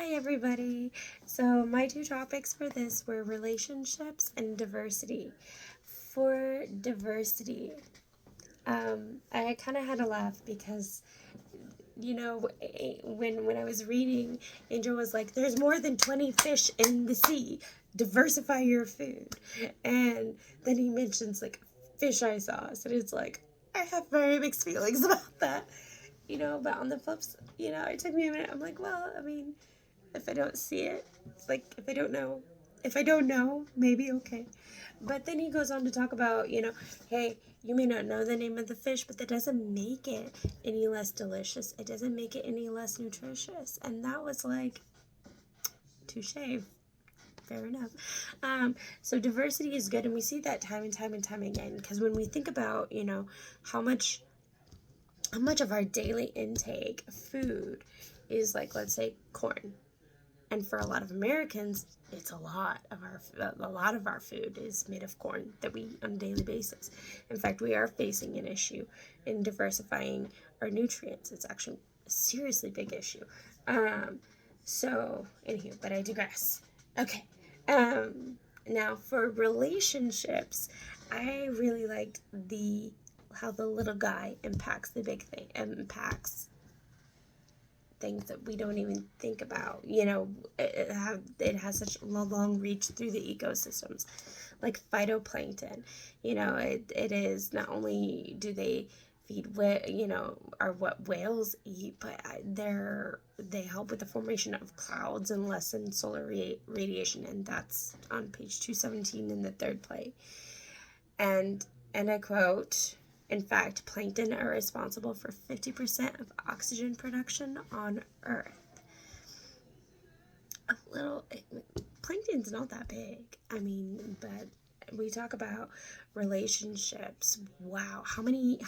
Hi, everybody. So, my two topics for this were relationships and diversity. For diversity, I kind of had to laugh because, when I was reading, Angel was like, "There's more than 20 fish in the sea. Diversify your food." And then he mentions like fish eye sauce, and it's like, I have very mixed feelings about that. But on the flips, it took me a minute. I'm like, well, I mean, if I don't see it, it's like if I don't know, maybe okay. But then he goes on to talk about, hey, you may not know the name of the fish, but that doesn't make it any less delicious. It doesn't make it any less nutritious. And that was like, touche. Fair enough. So diversity is good, and we see that time and time and time again. Because when we think about, how much of our daily intake of food is like, let's say, corn, and for a lot of Americans, it's a lot of our food is made of corn that we eat on a daily basis. In fact, we are facing an issue in diversifying our nutrients. It's actually a seriously big issue. Anywho, but I digress. Okay. Now for relationships, I really liked how the little guy impacts the big thing, impacts things that we don't even think about. It has such a long reach through the ecosystems, like phytoplankton. It is not only do they feed are what whales eat, but they help with the formation of clouds and lessen solar radiation, and that's on page 217 in the third play. And I quote, "In fact, plankton are responsible for 50% of oxygen production on Earth." Plankton's not that big. I mean, but we talk about relationships. Wow, how many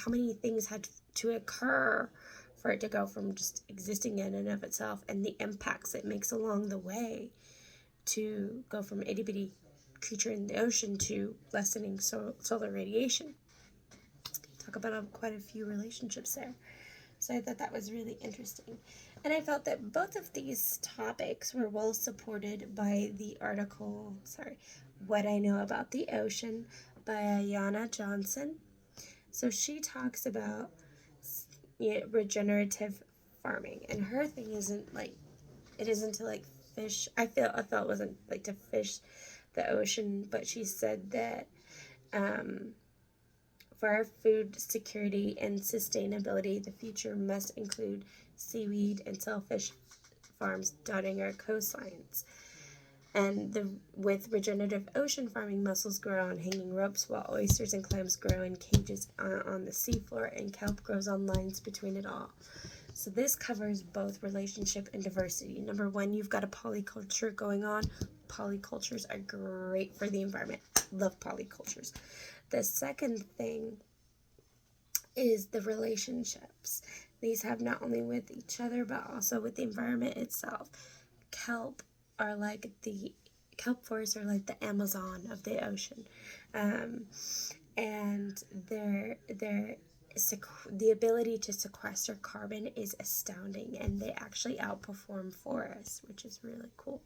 things had to occur for it to go from just existing in and of itself, and the impacts it makes along the way to go from itty bitty creature in the ocean to lessening solar radiation. Talk about quite a few relationships there. So I thought that was really interesting. And I felt that both of these topics were well supported by the article, What I Know About the Ocean by Ayana Johnson. So she talks about regenerative farming. And her thing isn't to like fish. I felt it wasn't like to fish the ocean, but she said that for our food security and sustainability, the future must include seaweed and shellfish farms dotting our coastlines. And with regenerative ocean farming, mussels grow on hanging ropes, while oysters and clams grow in cages on the seafloor, and kelp grows on lines between it all. So this covers both relationship and diversity. Number one, you've got a polyculture going on. Polycultures are great for the environment. Love polycultures. The second thing is the relationships. These have not only with each other, but also with the environment itself. Kelp forests are like the Amazon of the ocean. And the ability to sequester carbon is astounding, and they actually outperform forests, which is really cool.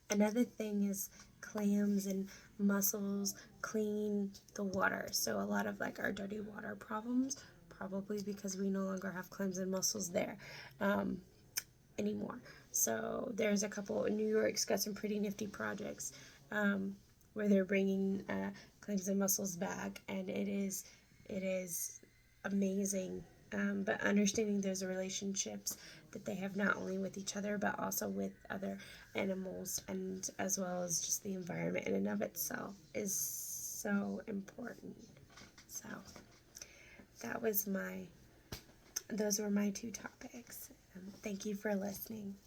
Another thing is clams and mussels clean the water. So a lot of our dirty water problems, probably because we no longer have clams and mussels there anymore. So there's a couple. New York's got some pretty nifty projects where they're bringing clams and mussels back, and it is amazing. But understanding those relationships that they have not only with each other but also with other animals, and as well as just the environment in and of itself, is so important. So those were my two topics. Thank you for listening.